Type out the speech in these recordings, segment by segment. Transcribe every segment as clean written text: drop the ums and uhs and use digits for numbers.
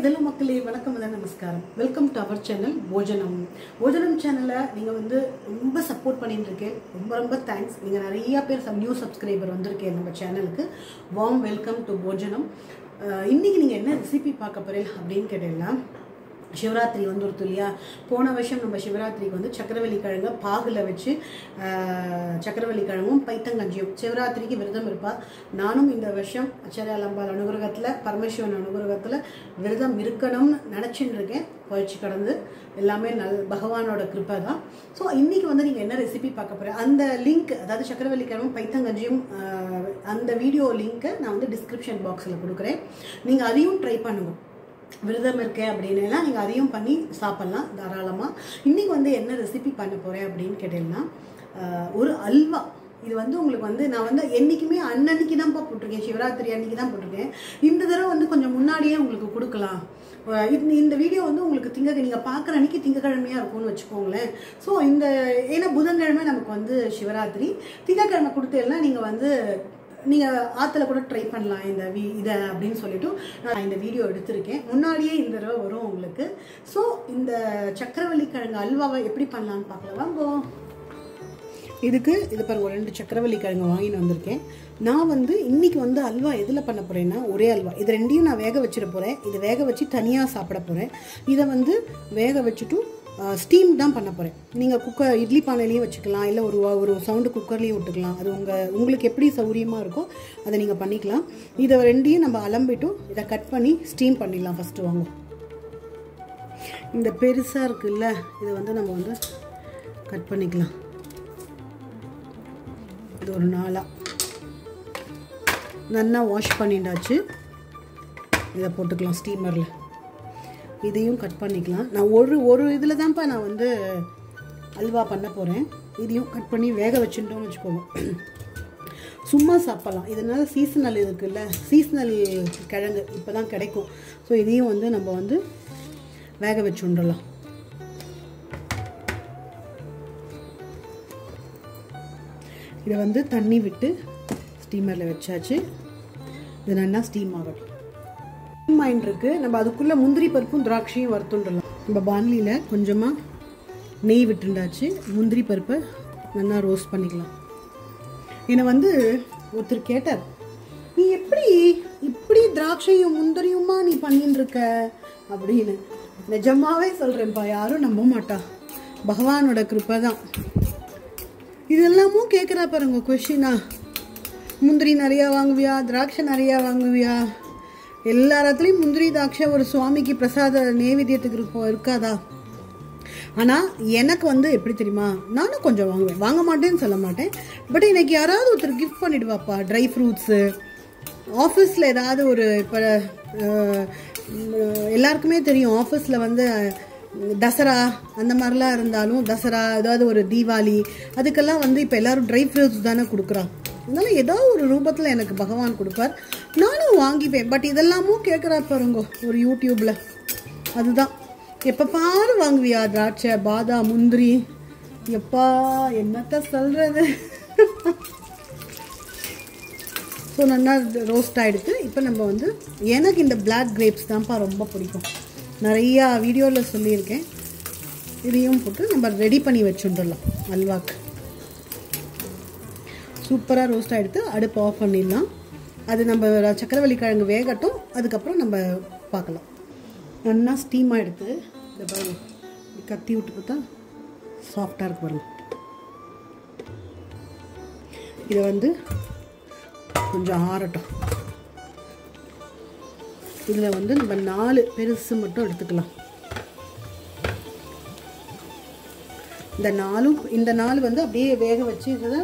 hello மக்களே வணக்கம் நமஸ்காரம் வெல்கம் டு அவர் சேனல் போஜனம் சேனலை நீங்க வந்து ரொம்ப சப்போர்ட் பண்ணிட்டு இருக்கீங்க ரொம்ப தேங்க்ஸ் நீங்க நிறைய பேர் நியூ சப்ஸ்கிரைபர் வந்திருக்கீங்க நம்ம சேனலுக்கு வார்ம் வெல்கம் டு போஜனம் இன்னைக்கு நீங்க என்ன ரெசிபி பார்க்க போறீங்க அப்படினு கேட்டீங்கன்னா சிவராத்திரி வந்துருது இல்லையா போன வருஷம் நம்ம சிவராத்திரிக்கு வந்து சக்கரவள்ளி கிழங்க பாகுல வச்சு சக்கரவள்ளி கிழங்கும் பைத்தங்கஞ்சியும் சிவராத்திரிக்கு விரதம் இருப்பா நானும் இந்த வருஷம் அச்சரியாலம்பாள் அனுகிரகத்துல பரமேஸ்வரன் அனுகிரகத்துல விரதம் இருக்கணும்னு நினைச்சிட்டு இருக்கேன் பயிற்சி கடந்து எல்லாமே பகவானோட கிருபை தான் ஸோ இன்னைக்கு வந்து நீங்கள் என்ன ரெசிபி பார்க்க போகிறேன் அந்த லிங்க் அதாவது சக்கரவள்ளி கிழங்கும் பைத்தங்கஞ்சியும் அந்த வீடியோ லிங்க்கை நான் வந்து டிஸ்கிரிப்ஷன் பாக்ஸில் கொடுக்குறேன் நீங்கள் அதையும் ட்ரை பண்ணுங்க விரதம் இருக்கேன் அப்படின்னா நீங்கள் அதையும் பண்ணி சாப்பிட்லாம் தாராளமாக இன்றைக்கி வந்து என்ன ரெசிபி பண்ண போகிறேன் அப்படின்னு கேட்டீங்கன்னா ஒரு அல்வா இது வந்து உங்களுக்கு வந்து நான் வந்து என்றைக்குமே அன்னன்னைக்கு தான்ப்பா போட்டிருக்கேன் சிவராத்திரி அன்னைக்கு தான் போட்டிருக்கேன் இந்த தடவை வந்து கொஞ்சம் முன்னாடியே உங்களுக்கு கொடுக்கலாம் இந்த வீடியோ வந்து உங்களுக்கு நீங்கள் பார்க்குற அன்னைக்கு திங்கக்கிழமையாக இருக்கும்னு வச்சுக்கோங்களேன் ஸோ இந்த ஏன்னா புதன்கிழமை நமக்கு வந்து சிவராத்திரி திங்கக்கிழமை கொடுத்தேன்னா நீங்கள் வந்து நீங்கள் ஆற்றுல கூட ட்ரை பண்ணலாம் இதை அப்படின்னு சொல்லிட்டு நான் இந்த வீடியோ எடுத்திருக்கேன் முன்னாடியே இந்த தடவை வரும் உங்களுக்கு ஸோ இந்த சக்கரவள்ளி கிழங்கு அல்வாவை எப்படி பண்ணலான்னு பார்க்கலாம் வாங்க இதுக்கு இது பாருங்க 2 சக்கரவள்ளி கிழங்கு வாங்கின்னு வந்திருக்கேன் நான் வந்து இன்னைக்கு வந்து அல்வா எதில் பண்ண போகிறேன்னா ஒரே அல்வா இது ரெண்டையும் நான் வேக வச்சிட போகிறேன் இது வேக வச்சு தனியாக சாப்பிட போகிறேன் இதை வந்து வேக வச்சுட்டு ஸ்டீம் தான் பண்ண போகிறேன் நீங்கள் இட்லி பானையிலையும் வச்சுக்கலாம் இல்லை ஒரு சவுண்டு குக்கர்லேயும் விட்டுக்கலாம் அது உங்களுக்கு எப்படி சௌரியமாக இருக்கோ அதை நீங்கள் பண்ணிக்கலாம் இதை ரெண்டையும் நம்ம அலம்பிட்டும் இதை கட் பண்ணி ஸ்டீம் பண்ணிடலாம் ஃபஸ்ட்டு வாங்க இந்த பெருசாக இருக்குல்ல இதை வந்து நம்ம வந்து கட் பண்ணிக்கலாம் இது ஒரு நாளாக நல்லா வாஷ் பண்ணிட்டாச்சு இதை போட்டுக்கலாம் ஸ்டீமரில் இதையும் கட் பண்ணிக்கலாம் நான் ஒரு இதில் தான்ப்பா நான் வந்து அல்வா பண்ண போகிறேன் இதையும் கட் பண்ணி வேக வச்சுட்டோம்னு வச்சுக்கோங்க சும்மா சாப்பிட்லாம் இதனால சீசனல் இருக்குல்ல சீசனல் கிழங்கு இப்போ தான் கிடைக்கும் ஸோ இதையும் வந்து நம்ம வந்து வேக வச்சுடலாம் இதை வந்து தண்ணி விட்டு ஸ்டீமரில் வச்சாச்சு இது நல்லா ஸ்டீம் ஆகட்டும் மைண்ட் இருக்கு நம்ம அதுக்குள்ள முந்திரி பருப்பும் திராட்சையும் வறுத்துடலாம் நம்ம பான்லியில் கொஞ்சமாக நெய் விட்டுண்டாச்சு முந்திரி பருப்பை நல்லா ரோஸ்ட் பண்ணிக்கலாம் என்னை வந்து ஒருத்தர் கேட்டார் நீ இப்படி திராட்சையும் முந்திரியுமா நீ பண்ணிட்டு இருக்க அப்படின்னு நிஜமாவே சொல்கிறேன்ப்பா யாரும் நம்ப மாட்டா பகவானோட கிருப்பை தான் இதெல்லாமும் கேட்குறா பாருங்க கொஷினா முந்திரி நிறையா வாங்குவியா திராட்சை நிறையா வாங்குவியா எல்லா இடத்துலையும் முந்திரி திராட்சை ஒரு சுவாமிக்கு பிரசாத நைவேத்தியத்துக்கு இருக்காதா ஆனால் எனக்கு வந்து எப்படி தெரியுமா நானும் கொஞ்சம் வாங்குவேன் வாங்க மாட்டேன்னு சொல்ல மாட்டேன் பட் எனக்கு யாராவது ஒருத்தர் கிஃப்ட் பண்ணிடுவாப்பா ட்ரை ஃப்ரூட்ஸு ஆஃபீஸில் ஏதாவது ஒரு இப்போ எல்லாருக்குமே தெரியும் ஆஃபீஸில் வந்து தசரா அந்த மாதிரிலாம் இருந்தாலும் தசரா ஏதாவது ஒரு தீபாவளி அதுக்கெல்லாம் வந்து இப்போ எல்லோரும் ட்ரை ஃப்ரூட்ஸ் தானே கொடுக்குறான் அதனால ஏதோ ஒரு ரூபத்தில் எனக்கு பகவான் கொடுப்பார் நானும் வாங்கிப்பேன் பட் இதெல்லாமும் கேட்குறா பாருங்க ஒரு யூடியூப்பில் அதுதான் எப்போ பாரு வாங்குவியா திராட்சை பாதாம் முந்திரி எப்பா என்னத்த சொல்கிறது ஸோ நல்லா ரோஸ்ட் ஆகிடுது இப்போ நம்ம வந்து எனக்கு இந்த பிளாக் கிரேப்ஸ் தான்ப்பா ரொம்ப பிடிக்கும் நிறையா வீடியோவில் சொல்லியிருக்கேன் இதையும் போட்டு நம்ம ரெடி பண்ணி வச்சுட்டுடலாம் அல்வாக்கு சூப்பராக ரோஸ்ட் ஆகிடுத்து அடுப்பு ஆஃப் பண்ணிடலாம் அது நம்ம சக்கரவள்ளி கிழங்கு வேகட்டும் அதுக்கப்புறம் நம்ம பார்க்கலாம் நல்லா ஸ்டீம் ஆகிடுத்து இந்த பாருங்க கத்தி விட்டு பார்த்தா சாஃப்டாக இருக்கு பாருங்க இதை வந்து கொஞ்சம் ஆறட்டும் இதில் வந்து நம்ம 4 பெருசு மட்டும் எடுத்துக்கலாம் இந்த 4 வந்து அப்படியே வேக வச்சு இதை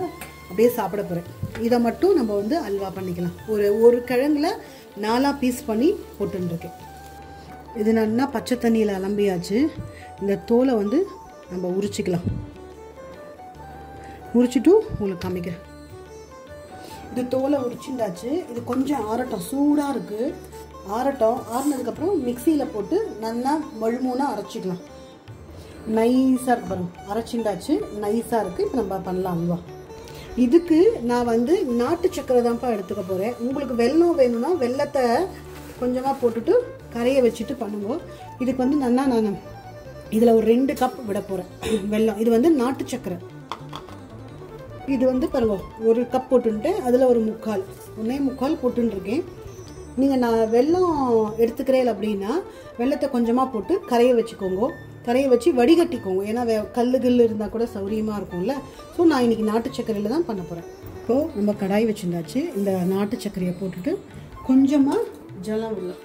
அப்படியே சாப்பிட போகிறேன் இதை மட்டும் நம்ம வந்து அல்வா பண்ணிக்கலாம் ஒரு கிழங்குல 4 பீஸ் பண்ணி போட்டுருக்கேன் இது நல்லா பச்சை தண்ணியில் அலம்பியாச்சு இந்த தோலை வந்து நம்ம உரிச்சிக்கலாம் உரிச்சிட்டு உங்களுக்கு காமிக்கிறேன் இது தோலை உரிச்சுண்டாச்சு இது கொஞ்சம் ஆறட்டும் சூடாக இருக்குது ஆறினதுக்கப்புறம் மிக்சியில் போட்டு நல்லா மழுமூனாக அரைச்சிக்கலாம் நைஸாக இருக்கு பாருங்க அரைச்சிண்டாச்சு நைஸாக இருக்குது இப்போ நம்ம பண்ணலாம் அல்வா இதுக்கு நான் வந்து நாட்டு சக்கரை தான்ப்பா எடுத்துக்க போகிறேன் உங்களுக்கு வெல்லம் வேணும்னா வெல்லத்தை கொஞ்சமாக போட்டுட்டு கரையை வச்சுட்டு பண்ணுவோம். இதுக்கு வந்து நல்லா நான் இதில் ஒரு 2 கப் விட போகிறேன் வெல்லம். இது வந்து நாட்டு சக்கரை. இது வந்து பாருங்க 1 கப் போட்டுன்ட்டு அதில் ஒரு 1/4 போட்டுருக்கேன். நீங்கள் நான் வெல்லம் எடுத்துக்கிறேன் அப்படின்னா வெல்லத்தை கொஞ்சமாக போட்டு கரையை வச்சுக்கோங்க. கரையை வச்சு வடிகட்டிக்கோங்க. ஏன்னா கல் இருந்தால் கூட சௌரியமாக இருக்கும்ல. ஸோ நான் இன்றைக்கி நாட்டு சர்க்கரையில் தான் பண்ண போகிறேன். இப்போது நம்ம கடாய் வச்சுருந்தாச்சு. இந்த நாட்டு சர்க்கரையை போட்டுட்டு கொஞ்சமாக ஜலம் விடலாம்.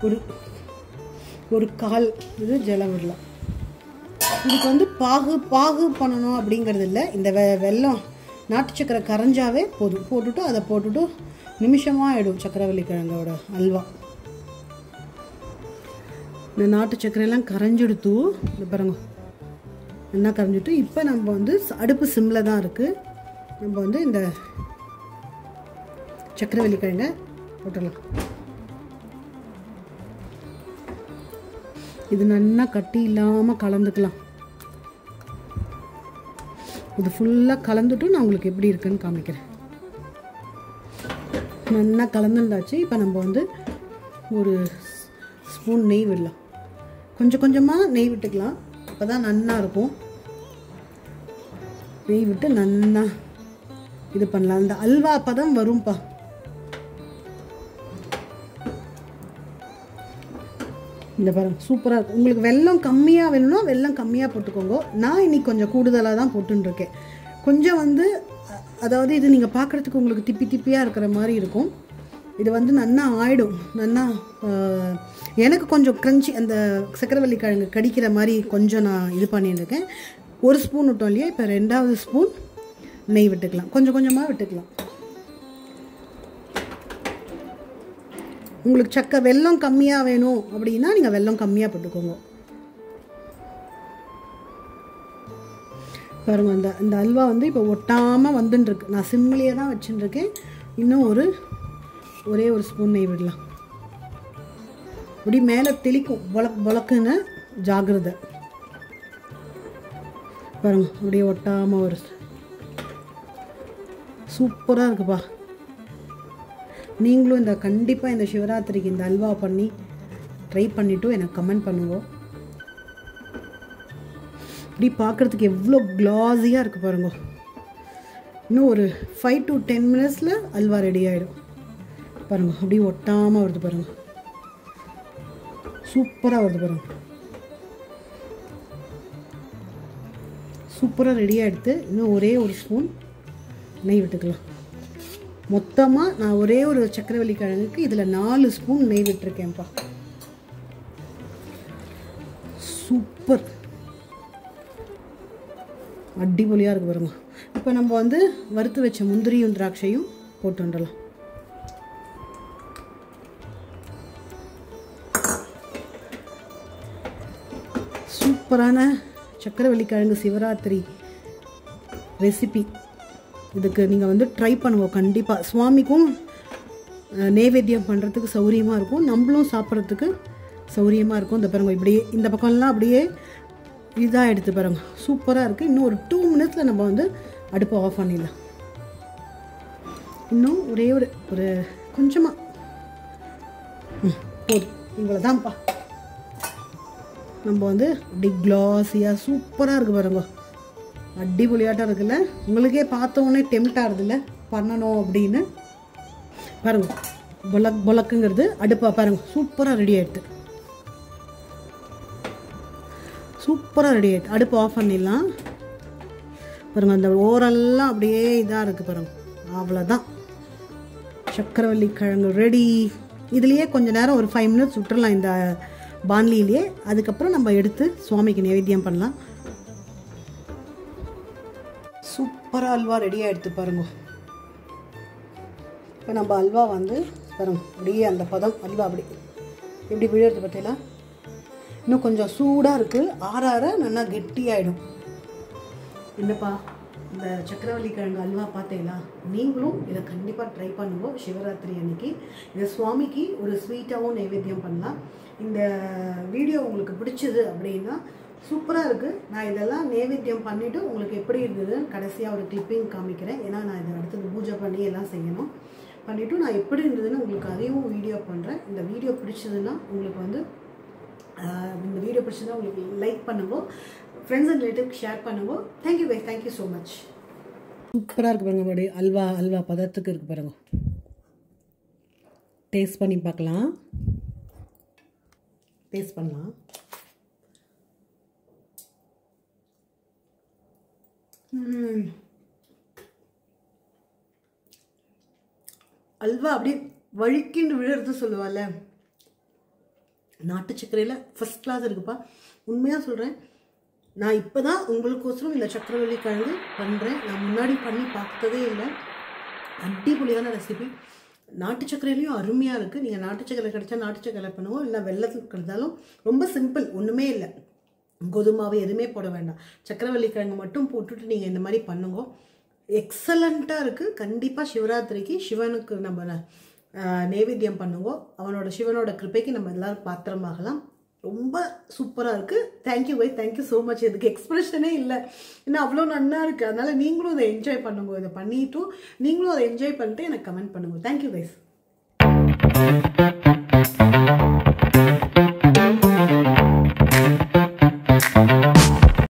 ஒரு 1/4 இது ஜலம் விடலாம். இதுக்கு வந்து பாகு பண்ணணும் அப்படிங்கிறது இல்லை. இந்த வெல்லம் நாட்டு சர்க்கரை கரைஞ்சாவே போதும். போட்டுட்டு அதை போட்டுட்டு நிமிஷமாக ஆகிடும் சக்கரவள்ளி கிழங்கோட அல்வா. இந்த நாட்டு சர்க்கரையெல்லாம் கரைஞ்சிடுத்து. இந்த பாருங்க என்ன கரைஞ்சிட்டு. இப்போ நம்ம வந்து அடுப்பு சிம்மில் தான் இருக்குது. நம்ம வந்து இந்த சக்கரவள்ளி கிழங்கை போட்டுடலாம். இது நல்லா கட்டி இல்லாமல் கலந்துக்கலாம். இது ஃபுல்லாக கலந்துட்டு நான் உங்களுக்கு எப்படி இருக்குன்னு காமிக்கிறேன். நல்லா கலந்துருந்தாச்சு. இப்போ நம்ம வந்து ஒரு ஸ்பூன் நெய் விடலாம். கொஞ்சம் கொஞ்சமாக நெய் விட்டுக்கலாம். அப்போ தான் நல்லா இருக்கும். நெய் விட்டு நல்லா இது பண்ணலாம். இந்த அல்வா அப்போ தான் வரும்பா. இந்த பாருங்க சூப்பராக இருக்கும். உங்களுக்கு வெல்லம் கம்மியாக வேணும்னா வெல்லம் கம்மியாக போட்டுக்கோங்க. நான் இன்னைக்கு கொஞ்சம் கூடுதலாக தான் போட்டுருக்கேன். கொஞ்சம் வந்து அதாவது இது நீங்கள் பார்க்குறதுக்கு உங்களுக்கு திப்பியாக இருக்கிற மாதிரி இருக்கும். இது வந்து நல்லா ஆயிடும். நல்லா எனக்கு கொஞ்சம் க்ரன்ச்சி அந்த சக்கரவள்ளி கிழங்கு கடிக்கிற மாதிரி கொஞ்சம் நான் இது பண்ணியிருக்கேன். 1 ஸ்பூன் விட்டோம் இல்லையா. இப்போ 2வது ஸ்பூன் நெய் விட்டுக்கலாம். கொஞ்சம் கொஞ்சமாக விட்டுக்கலாம். உங்களுக்கு வெல்லம் கம்மியாக வேணும் அப்படின்னா நீங்கள் வெல்லம் கம்மியாக போட்டுக்கோங்க. பாருங்க இந்த அல்வா வந்து இப்போ ஒட்டாமல் வந்துட்டுருக்கு. நான் சிம்மிலேயே தான் வச்சுட்டுருக்கேன். இன்னும் ஒரே ஒரு ஸ்பூன் நெய் விடலாம். அப்படி மேலே தெளிக்கும் பொலக்குன்னு ஜாகிரதை. பாருங்க அப்படியே ஒட்டாமல் ஒரு சூப்பராக இருக்குப்பா. நீங்களும் கண்டிப்பாக இந்த சிவராத்திரிக்கு இந்த அல்வா பண்ணி ட்ரை பண்ணிவிட்டு எனக்கு கமெண்ட் பண்ணுவோம். இப்படி பார்க்குறதுக்கு எவ்வளோ க்ளாஸியாக இருக்குது பாருங்க. இன்னும் ஒரு 5 to 10 மினிட்ஸில் அல்வா ரெடி ஆகிடும். பாருங்கள் அப்படி ஒட்டாமல் வருது பாருங்கள். சூப்பராக வருது பாருங்கள். சூப்பராக ரெடியாக எடுத்து இன்னும் ஒரே ஒரு ஸ்பூன் நெய் விட்டுக்கலாம். மொத்தமாக நான் ஒரே ஒரு சக்கரவள்ளி கிழங்குக்கு இதில் 4 ஸ்பூன் நெய் விட்டுருக்கேன்ப்பா. சூப்பர் அடிபொலியாக இருக்குது பாருங்க. இப்போ நம்ம வந்து வறுத்து வச்ச முந்திரியும் திராட்சையும் போட்டு வந்துடலாம். சூப்பரான சக்கரவள்ளி கிழங்கு சிவராத்திரி ரெசிபி. இதுக்கு நீங்கள் வந்து ட்ரை பண்ணுவோம் கண்டிப்பாக. சுவாமிக்கும் நைவேத்தியம் பண்ணுறதுக்கு சௌரியமாக இருக்கும். நம்மளும் சாப்பிட்றதுக்கு சௌரியமாக இருக்கும். இந்த பாருங்க இப்படியே இந்த பக்கம்லாம் அப்படியே இதாக எடுத்து பாருங்க. சூப்பராக இருக்குது. இன்னும் ஒரு 2 மினிட்ஸில் நம்ம வந்து அடுப்பை ஆஃப் பண்ணிடலாம். இன்னும் ஒரே ஒரு கொஞ்சமாக போதும். இவ்வளோ தான்ப்பா. நம்ம வந்து அப்படி க்ளாஸியாக சூப்பராக இருக்குது பாருங்க. அடிபொலியாட்டம் இருக்குல்ல. உங்களுக்கே பார்த்தோன்னே டெம்ட் ஆகுதுல்ல பண்ணணும் அப்படின்னு. பாருங்க பொலக்குங்கிறது அடுப்பா பாருங்க. சூப்பராக ரெடி ஆகிடுது. சூப்பராக ரெடி ஆகிடுது. அடுப்பு ஆஃப் பண்ணிடலாம். பாருங்கள் அந்த ஓரெல்லாம் அப்படியே இதாக இருக்குது பாருங்க. அவ்வளோதான் சக்கரவள்ளி கிழங்கு ரெடி. இதுலேயே கொஞ்சம் நேரம் ஒரு 5 மினிட்ஸ் விட்டுறலாம் இந்த பான்லியிலே. அதுக்கப்புறம் நம்ம எடுத்து சுவாமிக்கு நைவேத்தியம் பண்ணலாம். சூப்பராக அல்வா ரெடி ஆகிடுது பாருங்க. இப்போ நம்ம அல்வா வந்து பாருங்க அப்படியே அந்த பதம் அல்வா அப்படி எப்படி விழுறது பார்த்தீங்களா. இன்னும் கொஞ்சம் சூடாக இருக்குது. ஆற நல்லா கெட்டியாகிடும். என்னப்பா இந்த சக்கரவள்ளி கிழங்கு அல்வா பார்த்தீங்களா. நீங்களும் இதை கண்டிப்பாக ட்ரை பண்ணுவோம் சிவராத்திரி அன்னைக்கு. இதை சுவாமிக்கு ஒரு ஸ்வீட்டாகவும் நைவேத்தியம் பண்ணலாம். இந்த வீடியோ உங்களுக்கு பிடிச்சது அப்படின்னா சூப்பராக இருக்குது. நான் இதெல்லாம் நைவேத்தியம் பண்ணிவிட்டு உங்களுக்கு எப்படி இருந்ததுன்னு கடைசியாக ஒரு கிளிப்பிங் காமிக்கிறேன். ஏன்னா நான் இதை அடுத்தது பூஜை பண்ணி எல்லாம் செய்யணும். பண்ணிவிட்டு நான் எப்படி இருந்ததுன்னு உங்களுக்கு அதையும் வீடியோ பண்ணுறேன். இந்த வீடியோ பிடிச்சதுன்னா உங்களுக்கு வந்து இந்த வீடியோ பிடிச்சதுன்னா உங்களுக்கு லைக் பண்ணுங்க, ஃப்ரெண்ட்ஸ் அண்ட் ரிலேட்டிவ்க்கு ஷேர் பண்ணுங்க. Thank you guys, thank you so much. சூப்பராக இருக்குது பாருங்க, அப்படி அல்வா பதத்துக்கு இருக்குது பாருங்க. டேஸ்ட் பண்ணி பார்க்கலாம். டேஸ்ட் பண்ணலாம். அல்வா அப்படியே வழுக்கின்னு விழுறது சொல்லுவாள்ல, நாட்டு சர்க்கரையில் ஃபர்ஸ்ட் கிளாஸ் இருக்குப்பா. உண்மையாக சொல்கிறேன், நான் இப்போ தான் உங்களுக்கோசரம் இந்த சக்கரவள்ளி கிழங்கு பண்ணுறேன். நான் முன்னாடி பண்ணி பார்த்ததே இல்லை. அடிப்பொலியான ரெசிபி. நாட்டு சர்க்கரையிலையும் அருமையாக இருக்குது. நீங்கள் நாட்டு சர்க்கரை கிடைச்சா நாட்டு சர்க்கரை பண்ணுவோம், இல்லை வெள்ளத்துக்கு கிடைச்சாலும் ரொம்ப சிம்பிள், ஒன்றுமே இல்லை. கோதுமாவை எதுவுமே போட வேண்டாம், சக்கரவள்ளி கிழங்கு மட்டும் போட்டுட்டு நீங்கள் இந்த மாதிரி பண்ணுங்க. எக்ஸலண்ட்டாக இருக்குது. கண்டிப்பாக சிவராத்திரிக்கு சிவனுக்கு நம்ம நைவேத்தியம் பண்ணுவோம். சிவனோட கிருப்பைக்கு நம்ம எல்லோரும் பாத்திரமாகலாம். ரொம்ப சூப்பராக இருக்குது. தேங்க்யூ வை, தேங்க்யூ ஸோ மச். இதுக்கு எக்ஸ்பிரஷனே இல்லை, இன்னும் அவ்வளோ நல்லா இருக்குது. அதனால் நீங்களும் இதை என்ஜாய் பண்ணுங்க. இதை பண்ணிவிட்டு நீங்களும் அதை என்ஜாய் பண்ணிட்டு எனக்கு கமெண்ட் பண்ணுங்க. Thank you guys.